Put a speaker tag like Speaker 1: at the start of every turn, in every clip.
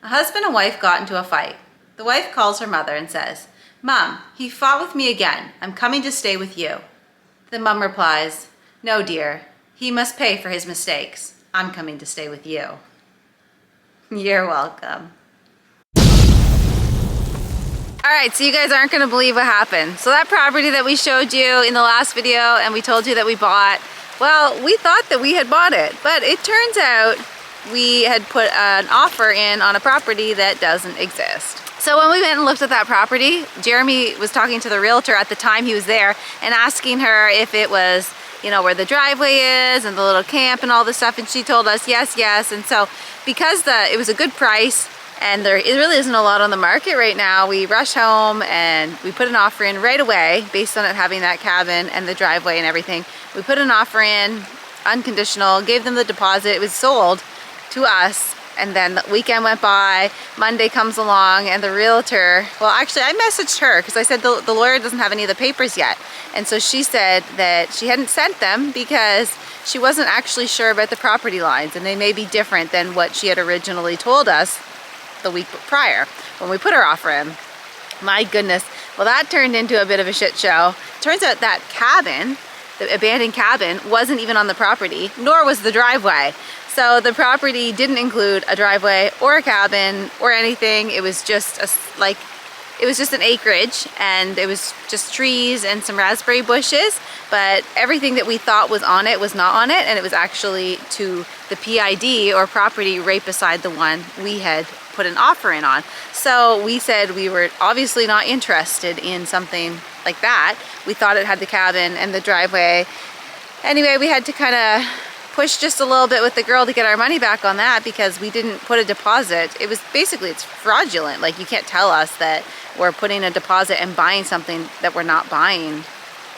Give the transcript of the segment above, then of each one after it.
Speaker 1: A husband and wife got into a fight. The wife calls her mother and says, "Mom, he fought with me again. I'm coming to stay with you." The mom replies, "No, dear. He must pay for his mistakes. I'm coming to stay with you." You're welcome. All right, so you guys aren't gonna believe what happened. So that property that we showed you in the last video and we told you that we bought, well, we thought that we had bought it, but it turns out we had put an offer in on a property that doesn't exist. So when we went and looked at that property, Jeremy was talking to the realtor at the time he was there and asking her if it was, you know, where the driveway is and the little camp and all this stuff, and she told us yes, yes. And so because it was a good price and it really isn't a lot on the market right now, we rushed home and we put an offer in right away based on it having that cabin and the driveway and everything. We put an offer in, unconditional, gave them the deposit. It was sold to us, and then the weekend went by, Monday comes along, and the realtor, well, actually I messaged her because I said the lawyer doesn't have any of the papers yet, and so she said that she hadn't sent them because she wasn't actually sure about the property lines, and they may be different than what she had originally told us the week prior when we put our offer in. My goodness, well, that turned into a bit of a shit show. Turns out that cabin, the abandoned cabin, wasn't even on the property, nor was the driveway. So the property didn't include a driveway or a cabin or anything. It was just an acreage, and it was just trees and some raspberry bushes, but everything that we thought was on it was not on it, and it was actually to the PID or property right beside the one we had put an offer in on. So we said we were obviously not interested in something like that. We thought it had the cabin and the driveway. Anyway, we had to kind of push just a little bit with the girl to get our money back on that because we didn't put a deposit. It was basically, it's fraudulent. Like, you can't tell us that we're putting a deposit and buying something that we're not buying.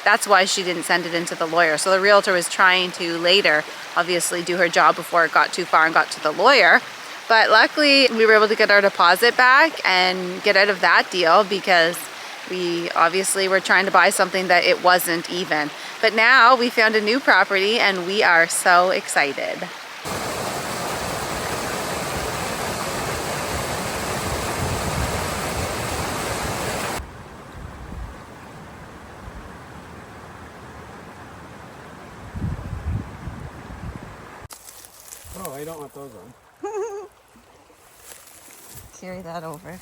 Speaker 1: That's why she didn't send it into the lawyer. So the realtor was trying to later obviously do her job before it got too far and got to the lawyer. But luckily we were able to get our deposit back and get out of that deal because we obviously were trying to buy something that it wasn't even. But now we found a new property and we are so excited.
Speaker 2: Oh, I don't want those on.
Speaker 1: Carry that over.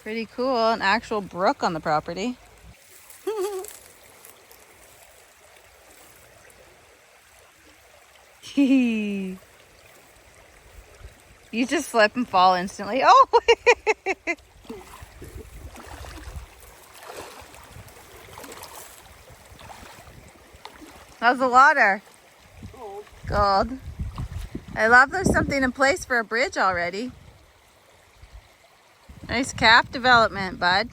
Speaker 1: Pretty cool, an actual brook on the property. You just slip and fall instantly. Oh! How's the water?
Speaker 2: Cold.
Speaker 1: Gold. I love there's something in place for a bridge already. Nice calf development, bud.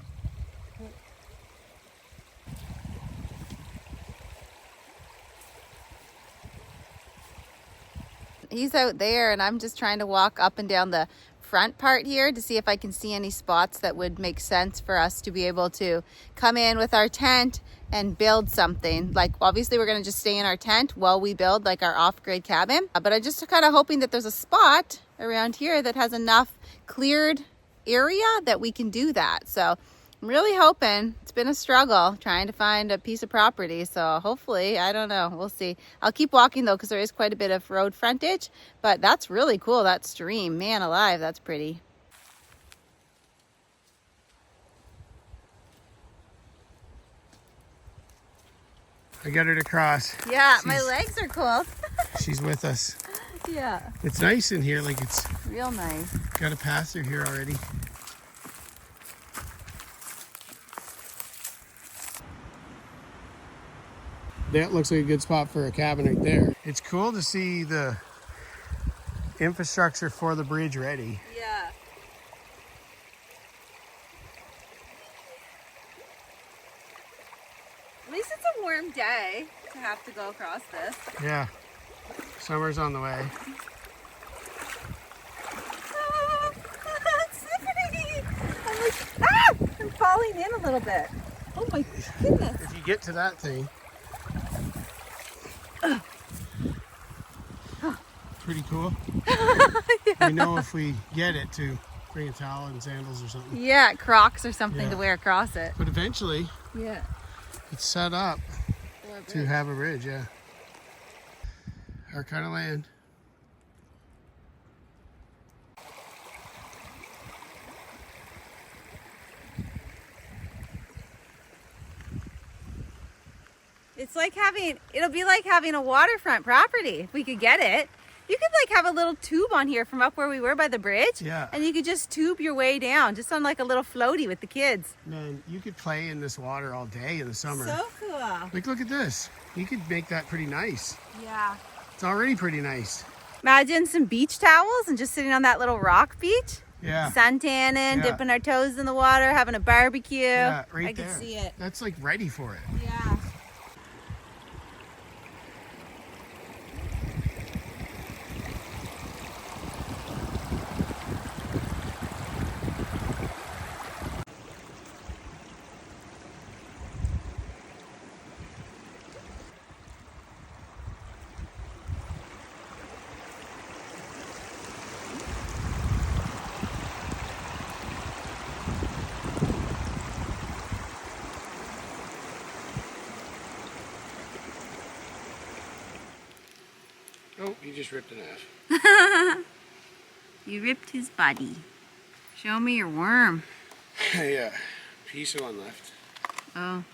Speaker 1: He's out there and I'm just trying to walk up and down the front part here to see if I can see any spots that would make sense for us to be able to come in with our tent and build something. Like, obviously we're going to just stay in our tent while we build like our off-grid cabin, but I'm just kind of hoping that there's a spot around here that has enough cleared area that we can do that. So I'm really hoping. It's been a struggle trying to find a piece of property, so hopefully, I don't know, we'll see. I'll keep walking though because there is quite a bit of road frontage, but that's really cool, that stream. Man alive, that's pretty.
Speaker 2: I got her to cross.
Speaker 1: Yeah, my legs are cold.
Speaker 2: She's with us.
Speaker 1: Yeah.
Speaker 2: It's nice in here, like it's
Speaker 1: Real nice.
Speaker 2: got a pass through here already. That looks like a good spot for a cabin right there. It's cool to see the infrastructure for the bridge ready.
Speaker 1: Yeah. At least it's a warm day to have to go across this.
Speaker 2: Yeah, summer's on the way.
Speaker 1: It's slippery. I'm like, ah! I'm falling in a little bit. Oh my goodness.
Speaker 2: If you get to that thing. pretty cool.
Speaker 1: Yeah.
Speaker 2: We know if we get it to bring a towel and sandals or something.
Speaker 1: Yeah, Crocs or something
Speaker 2: Yeah.
Speaker 1: to wear across it.
Speaker 2: But eventually,
Speaker 1: Yeah.
Speaker 2: it's set up to have a bridge, yeah. Our kind of land.
Speaker 1: It's like it'll be like having a waterfront property if we could get it. You could like have a little tube on here from up where we were by the bridge.
Speaker 2: Yeah.
Speaker 1: And you could just tube your way down, just on like a little floaty with the kids.
Speaker 2: Man, you could play in this water all day in the summer.
Speaker 1: So cool.
Speaker 2: Like, look at this. You could make that pretty nice.
Speaker 1: Yeah.
Speaker 2: It's already pretty nice.
Speaker 1: Imagine some beach towels and just sitting on that little rock beach.
Speaker 2: Yeah.
Speaker 1: Sun tanning,
Speaker 2: Yeah.
Speaker 1: dipping our toes in the water, having a barbecue.
Speaker 2: Yeah, right
Speaker 1: I
Speaker 2: there.
Speaker 1: can see it.
Speaker 2: That's like ready for it.
Speaker 1: Yeah.
Speaker 2: Oh, you just ripped it off.
Speaker 1: You ripped his body. Show me your worm.
Speaker 2: Yeah, piece of one left.
Speaker 1: Oh.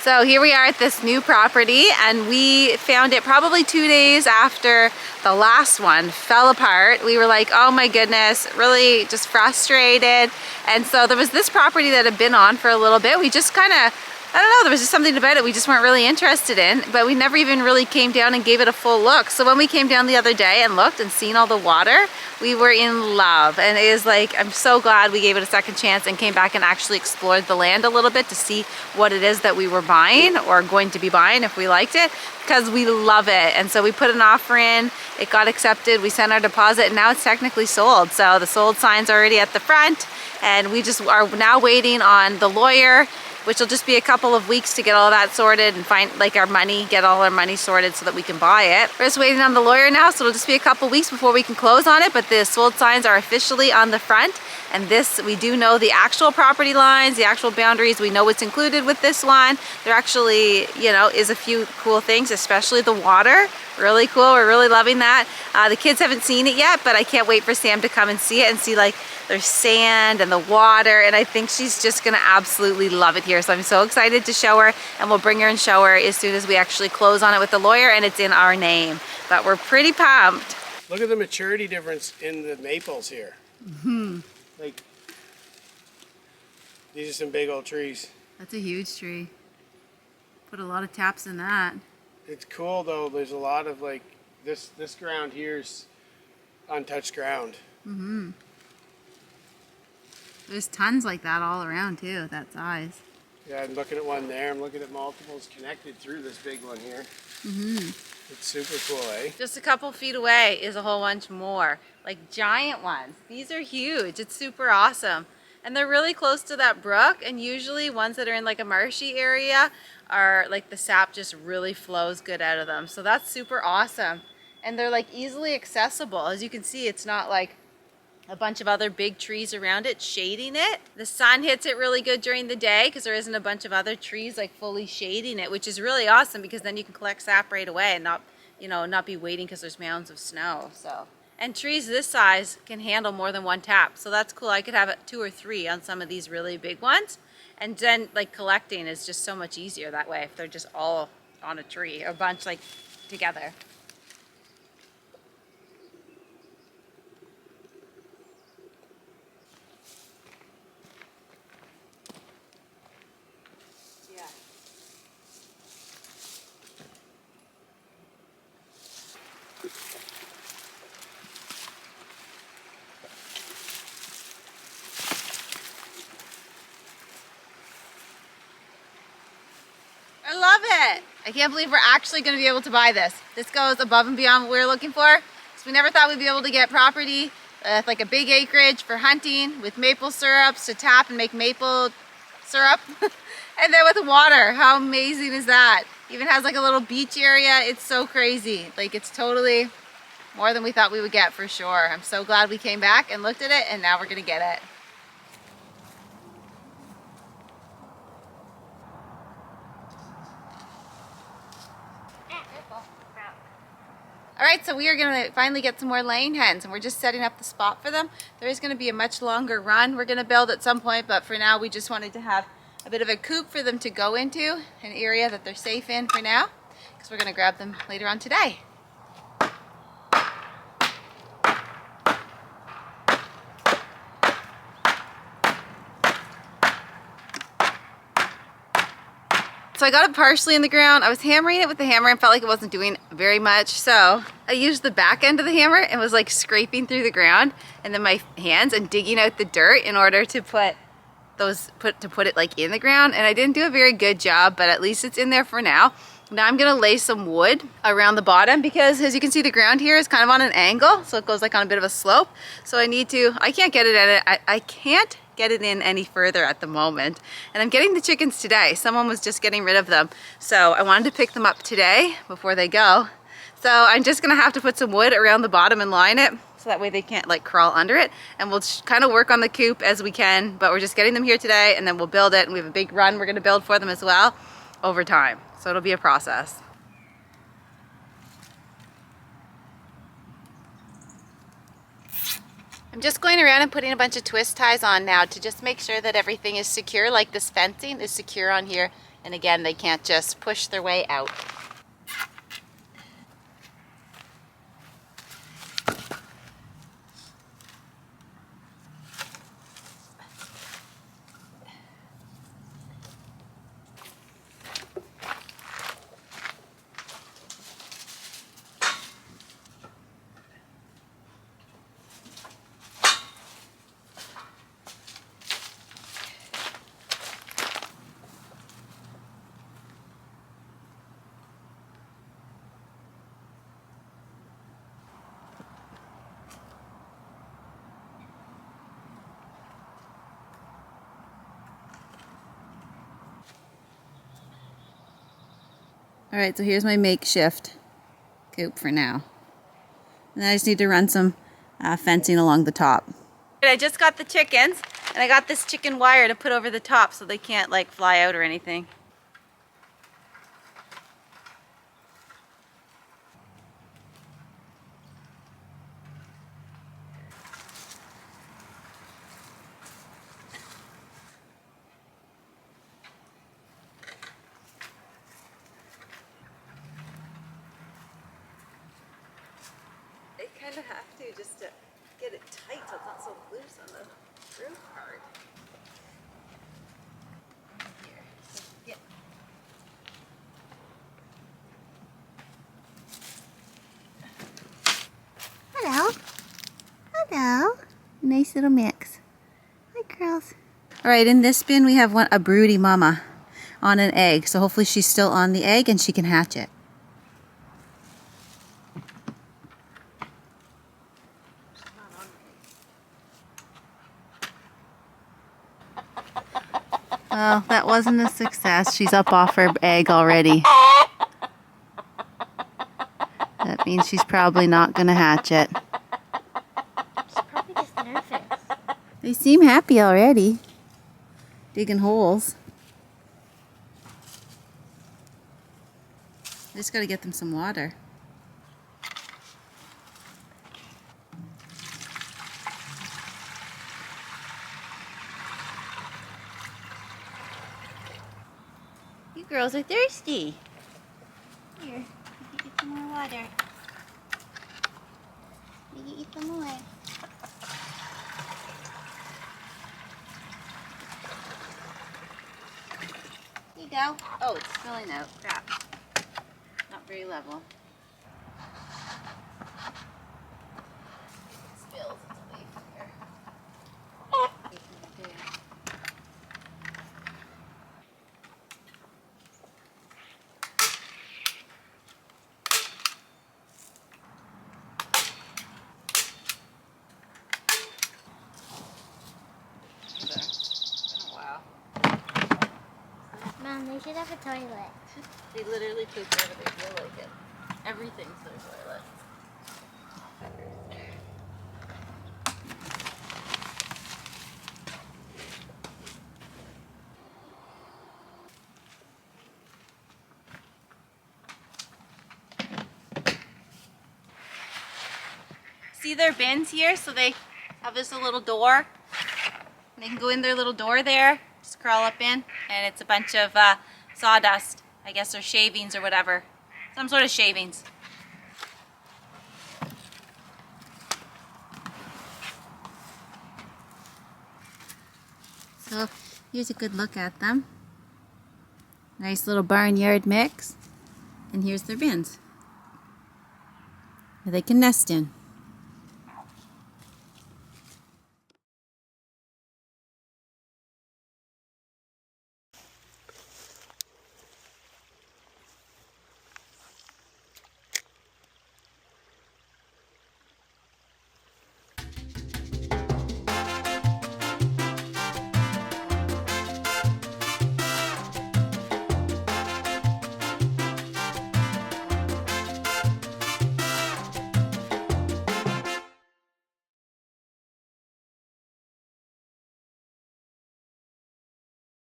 Speaker 1: So here we are at this new property, and we found it probably 2 days after the last one fell apart. We were like, oh my goodness, really just frustrated. And so there was this property that had been on for a little bit. We just kind of, I don't know, there was just something about it we just weren't really interested in, but we never even really came down and gave it a full look. So when we came down the other day and looked and seen all the water, we were in love. And it is like, I'm so glad we gave it a second chance and came back and actually explored the land a little bit to see what it is that we were buying or going to be buying if we liked it, because we love it. And so we put an offer in, it got accepted, we sent our deposit, and now it's technically sold. So the sold sign's already at the front, and we just are now waiting on the lawyer, which will just be a couple of weeks to get all that sorted and find like our money, get all our money sorted so that we can buy it. We're just waiting on the lawyer now, so it'll just be a couple weeks before we can close on it, but the sold signs are officially on the front. And this, we do know the actual property lines, the actual boundaries. We know what's included with this one. There actually, you know, is a few cool things, especially the water. Really cool, we're really loving that. The kids haven't seen it yet, but I can't wait for Sam to come and see it and see like there's sand and the water, and I think she's just gonna absolutely love it here. So I'm so excited to show her, and we'll bring her and show her as soon as we actually close on it with the lawyer and it's in our name. But we're pretty pumped.
Speaker 2: Look at the maturity difference in the maples here.
Speaker 1: Mm-hmm.
Speaker 2: Like, these are some big old trees.
Speaker 1: That's a huge tree. Put a lot of taps in that.
Speaker 2: It's cool though, there's a lot of like, this ground here's untouched ground.
Speaker 1: Mm-hmm. There's tons like that all around too, that size.
Speaker 2: Yeah, I'm looking at one there, I'm looking at multiples connected through this big one here.
Speaker 1: Mm-hmm.
Speaker 2: It's super cool, eh?
Speaker 1: Just a couple feet away is a whole bunch more, like giant ones. These are huge, it's super awesome. And they're really close to that brook, and usually ones that are in like a marshy area are like the sap just really flows good out of them. So that's super awesome. And they're like easily accessible. As you can see, it's not like a bunch of other big trees around it shading it. The sun hits it really good during the day because there isn't a bunch of other trees like fully shading it, which is really awesome because then you can collect sap right away and not, you know, not be waiting because there's mounds of snow. So, and trees this size can handle more than one tap, so that's cool. I could have 2 or 3 on some of these really big ones, and then like collecting is just so much easier that way if they're just all on a tree, a bunch like together. I love it. I can't believe we're actually going to be able to buy this. This goes above and beyond what we were looking for. So we never thought we'd be able to get property with like a big acreage for hunting, with maple syrups to tap and make maple syrup, and then with water. How amazing is that? Even has like a little beach area. It's so crazy. Like, it's totally more than we thought we would get, for sure. I'm so glad we came back and looked at it, and now we're going to get it. All right, so we are gonna finally get some more laying hens, and we're just setting up the spot for them. There is gonna be a much longer run we're gonna build at some point, but for now we just wanted to have a bit of a coop for them to go into, an area that they're safe in for now, because we're gonna grab them later on today. So I got it partially in the ground. I was hammering it with the hammer and felt like it wasn't doing very much. So I used the back end of the hammer and was like scraping through the ground, and then my hands and digging out the dirt in order to put it like in the ground. And I didn't do a very good job, but at least it's in there for now. Now I'm gonna lay some wood around the bottom, because as you can see, the ground here is kind of on an angle, so it goes like on a bit of a slope. So I can't get it at it. I can't get it in any further at the moment. And I'm getting the chickens today. Someone was just getting rid of them, so I wanted to pick them up today before they go. So I'm just gonna have to put some wood around the bottom and line it, so that way they can't like crawl under it. And we'll kind of work on the coop as we can, but we're just getting them here today, and then we'll build it, and we have a big run we're gonna build for them as well over time. So it'll be a process. I'm just going around and putting a bunch of twist ties on now to just make sure that everything is secure, like this fencing is secure on here. And again, they can't just push their way out. All right, so here's my makeshift coop for now. And then I just need to run some fencing along the top. I just got the chickens, and I got this chicken wire to put over the top so they can't like fly out or anything. They kind of have to, just to get it tight so it's not so loose on the roof part. Here. Yeah. Hello. Hello. Nice little mix. Hi, girls. All right, in this bin we have a broody mama on an egg. So hopefully she's still on the egg and she can hatch it. Well, that wasn't a success. She's up off her egg already. That means she's probably not going to hatch it.
Speaker 3: She's probably just nervous.
Speaker 1: They seem happy already, digging holes. I just got to get them some water. You girls are thirsty. Here, let me get some more water. Let me get you some more. Here you go. Oh, it's spilling out. Crap. Not very level. It spills. It's way here.
Speaker 3: They should have a toilet.
Speaker 1: They literally poop wherever they feel like it. Everything's their toilet. See their bins here? So they have this little door. They can go in their little door there, just crawl up in, and it's a bunch of sawdust, I guess, or shavings or whatever. Some sort of shavings. So here's a good look at them. Nice little barnyard mix. And here's their bins that they can nest in.